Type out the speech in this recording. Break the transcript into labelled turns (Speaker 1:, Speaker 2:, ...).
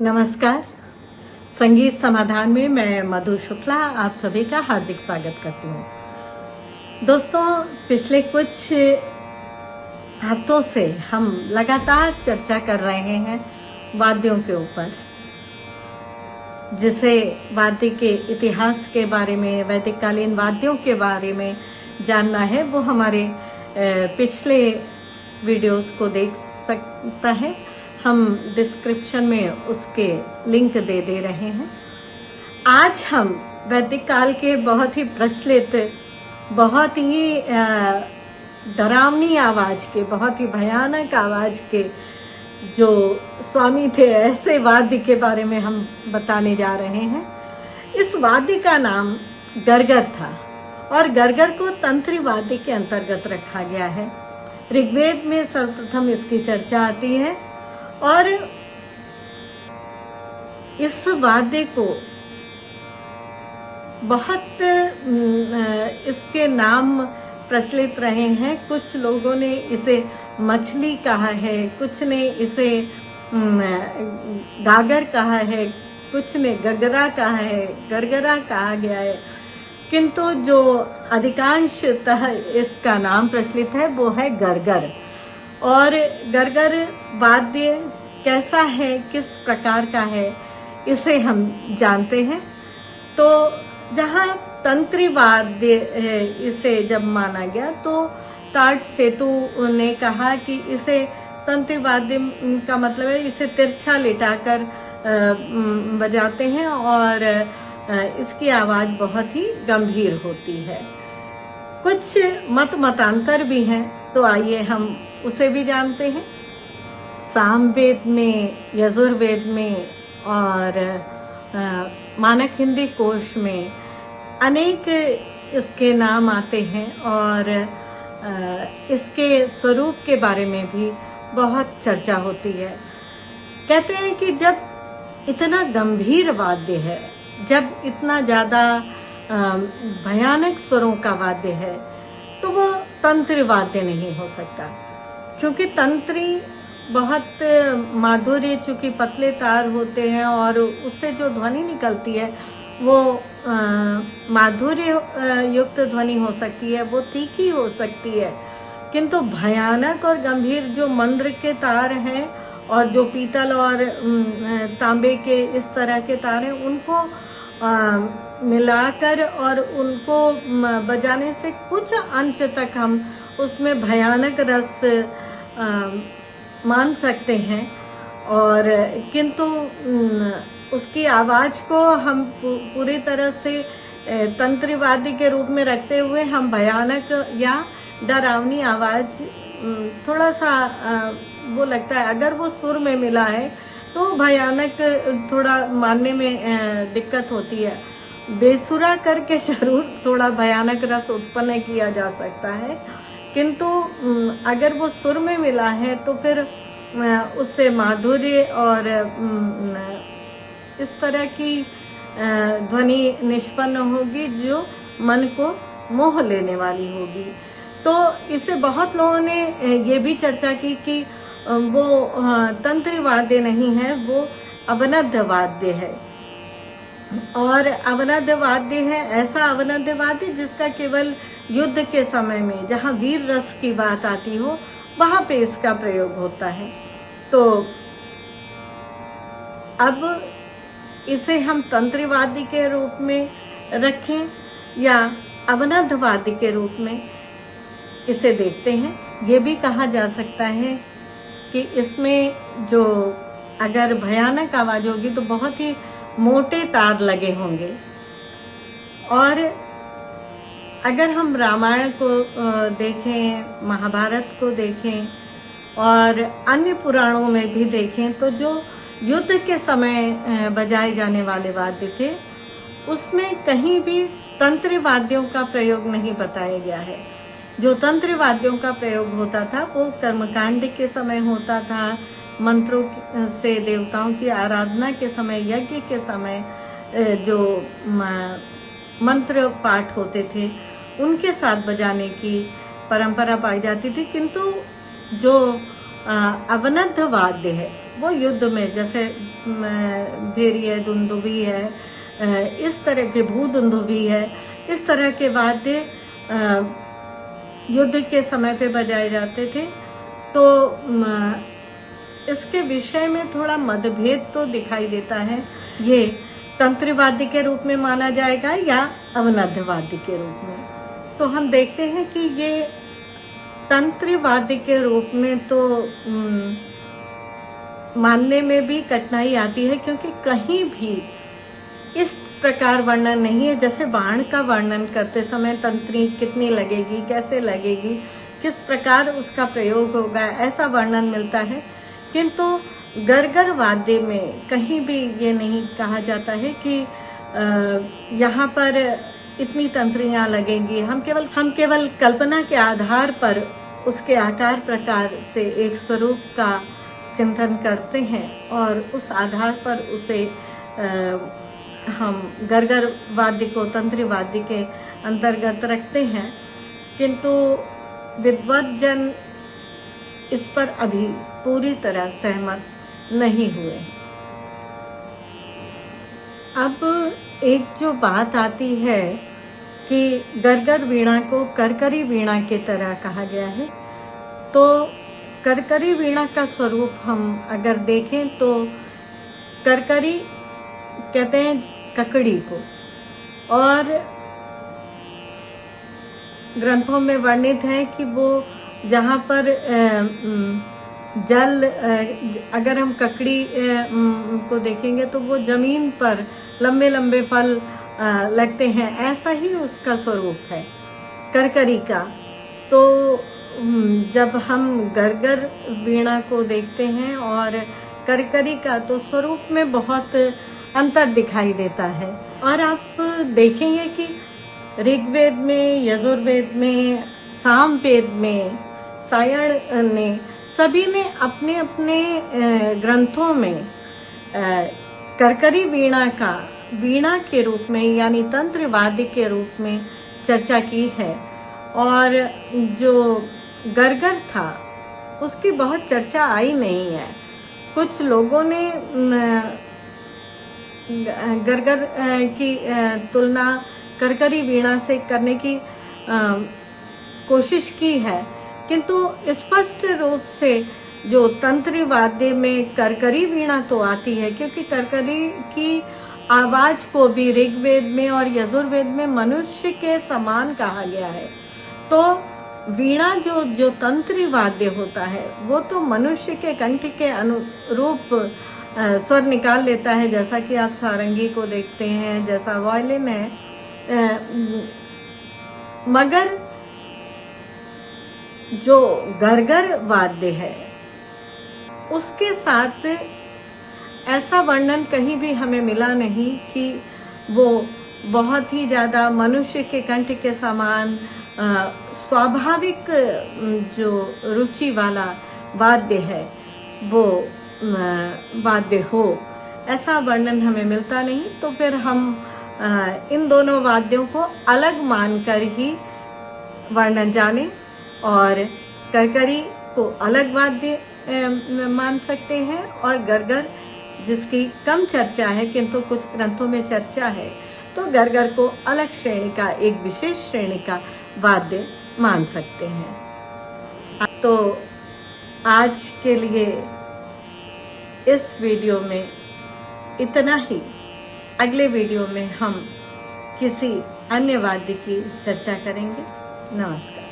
Speaker 1: नमस्कार। संगीत समाधान में मैं मधु शुक्ला आप सभी का हार्दिक स्वागत करती हूँ। दोस्तों, पिछले कुछ हफ्तों से हम लगातार चर्चा कर रहे हैं वाद्यों के ऊपर, जिसे वाद्य के इतिहास के बारे में, वैदिक कालीन वाद्यों के बारे में जानना है वो हमारे पिछले वीडियोस को देख सकता है। हम डिस्क्रिप्शन में उसके लिंक दे रहे हैं। आज हम वैदिक काल के बहुत ही प्रचलित, बहुत ही डरावनी आवाज़ के, बहुत ही भयानक आवाज़ के जो स्वामी थे, ऐसे वाद्य के बारे में हम बताने जा रहे हैं। इस वाद्य का नाम गरगर था और गरगर को तंत्री वाद्य के अंतर्गत रखा गया है। ऋग्वेद में सर्वप्रथम इसकी चर्चा आती है और इस वाद्य को बहुत इसके नाम प्रचलित रहे हैं। कुछ लोगों ने इसे मछली कहा है, कुछ ने इसे गागर कहा है, कुछ ने गगरा कहा है, गरगरा कहा गया है, किंतु जो अधिकांशतः इसका नाम प्रचलित है वो है गरगर। और गरगर वाद्य कैसा है, किस प्रकार का है, इसे हम जानते हैं। तो जहाँ तंत्री वाद्य इसे जब माना गया तो टाट सेतु ने कहा कि इसे तंत्री वाद्य का मतलब है इसे तिरछा लिटाकर बजाते हैं और इसकी आवाज़ बहुत ही गंभीर होती है। कुछ मतांतर भी हैं, तो आइए हम उसे भी जानते हैं। सामवेद में, यजुर्वेद में और मानक हिंदी कोश में अनेक इसके नाम आते हैं और इसके स्वरूप के बारे में भी बहुत चर्चा होती है। कहते हैं कि जब इतना गंभीर वाद्य है, जब इतना ज़्यादा भयानक स्वरों का वाद्य है, तो वो तंत्री वाद्य नहीं हो सकता, क्योंकि तंत्री बहुत माधुर्य, चूँकि पतले तार होते हैं और उससे जो ध्वनि निकलती है वो माधुर्य युक्त ध्वनि हो सकती है, वो तीखी हो सकती है। किंतु भयानक और गंभीर जो मंद्र के तार हैं और जो पीतल और तांबे के इस तरह के तार हैं, उनको मिलाकर और उनको बजाने से कुछ अंश तक हम उसमें भयानक रस मान सकते हैं। और किंतु उसकी आवाज़ को हम पूरी तरह से तंत्री वाद्य के रूप में रखते हुए हम भयानक या डरावनी आवाज़ थोड़ा सा वो लगता है, अगर वो सुर में मिला है तो भयानक थोड़ा मानने में दिक्कत होती है। बेसुरा करके जरूर थोड़ा भयानक रस उत्पन्न किया जा सकता है, किंतु अगर वो सुर में मिला है तो फिर उससे माधुर्य और इस तरह की ध्वनि निष्पन्न होगी जो मन को मोह लेने वाली होगी। तो इससे बहुत लोगों ने ये भी चर्चा की कि वो तंत्री वाद्य नहीं है, वो अवनद्ध वाद्य है। और अवनद्ध वाद्य है ऐसा अवनद्ध वाद्य जिसका केवल युद्ध के समय में, जहाँ वीर रस की बात आती हो, वहाँ पे इसका प्रयोग होता है। तो अब इसे हम तंत्री वाद्य के रूप में रखें या अवनद्ध वाद्य के रूप में इसे देखते हैं। ये भी कहा जा सकता है कि इसमें जो अगर भयानक आवाज़ होगी तो बहुत ही मोटे तार लगे होंगे। और अगर हम रामायण को देखें, महाभारत को देखें और अन्य पुराणों में भी देखें, तो जो युद्ध के समय बजाए जाने वाले वाद्य थे उसमें कहीं भी तंत्री वाद्यों का प्रयोग नहीं बताया गया है। जो तंत्री वाद्यों का प्रयोग होता था वो कर्मकांड के समय होता था, मंत्रों से देवताओं की आराधना के समय, यज्ञ के समय जो मंत्र पाठ होते थे उनके साथ बजाने की परंपरा पाई जाती थी। किंतु जो अवनद्ध वाद्य है वो युद्ध में, जैसे भेरी है, दुंदुभी है, इस तरह के भूदुंदुभी है, इस तरह के वाद्य युद्ध के समय पे बजाए जाते थे। तो इसके विषय में थोड़ा मतभेद तो दिखाई देता है। ये तंत्र वाद्य के रूप में माना जाएगा या अवनद्ध वाद्य के रूप में। तो हम देखते हैं कि ये तंत्र वाद्य के रूप में तो मानने में भी कठिनाई आती है, क्योंकि कहीं भी इस प्रकार वर्णन नहीं है। जैसे बाण का वर्णन करते समय तंत्री कितनी लगेगी, कैसे लगेगी, किस प्रकार उसका प्रयोग होगा, ऐसा वर्णन मिलता है। किंतु गरगर वाद्य में कहीं भी ये नहीं कहा जाता है कि यहाँ पर इतनी तंत्रियाँ लगेंगी। हम केवल कल्पना के आधार पर उसके आकार प्रकार से एक स्वरूप का चिंतन करते हैं और उस आधार पर उसे हम गरगर वाद्य को तंत्र वाद्य के अंतर्गत रखते हैं। किंतु विद्वत जन इस पर अभी पूरी तरह सहमत नहीं हुए। अब एक जो बात आती है कि गरगर वीणा को करकरी वीणा की तरह कहा गया है, तो करकरी वीणा का स्वरूप हम अगर देखें तो करकरी कहते हैं ककड़ी को, और ग्रंथों में वर्णित है कि वो जहाँ पर जल, अगर हम ककड़ी को देखेंगे तो वो जमीन पर लंबे लंबे फल लगते हैं, ऐसा ही उसका स्वरूप है करकरी का। तो जब हम गरगर वीणा को देखते हैं और करकरी का, तो स्वरूप में बहुत अंतर दिखाई देता है। और आप देखेंगे कि ऋग्वेद में, यजुर्वेद में, सामवेद में, सायण ने, सभी ने अपने अपने ग्रंथों में करकरी वीणा का वीणा के रूप में यानी तंत्र वाद्य के रूप में चर्चा की है। और जो गरगर था उसकी बहुत चर्चा आई नहीं है। कुछ लोगों ने गरगर की तुलना करकरी वीणा से करने की कोशिश की है, किंतु स्पष्ट रूप से जो तंत्र वाद्य में करकरी वीणा तो आती है, क्योंकि करकरी की आवाज को भी ऋग्वेद में और यजुर्वेद में मनुष्य के समान कहा गया है। तो वीणा जो तंत्र वाद्य होता है वो तो मनुष्य के कंठ के अनुरूप स्वर निकाल लेता है, जैसा कि आप सारंगी को देखते हैं, जैसा वायलिन है। मगर जो गरगर वाद्य है उसके साथ ऐसा वर्णन कहीं भी हमें मिला नहीं कि वो बहुत ही ज़्यादा मनुष्य के कंठ के समान स्वाभाविक जो रुचि वाला वाद्य है वो वाद्य हो, ऐसा वर्णन हमें मिलता नहीं। तो फिर हम इन दोनों वाद्यों को अलग मानकर ही वर्णन जाने और करकरी को अलग वाद्य मान सकते हैं, और गरगर जिसकी कम चर्चा है किंतु कुछ ग्रंथों में चर्चा है, तो गरगर को अलग श्रेणी का, एक विशेष श्रेणी का वाद्य मान सकते हैं। तो आज के लिए इस वीडियो में इतना ही। अगले वीडियो में हम किसी अन्य वाद्य की चर्चा करेंगे। नमस्कार।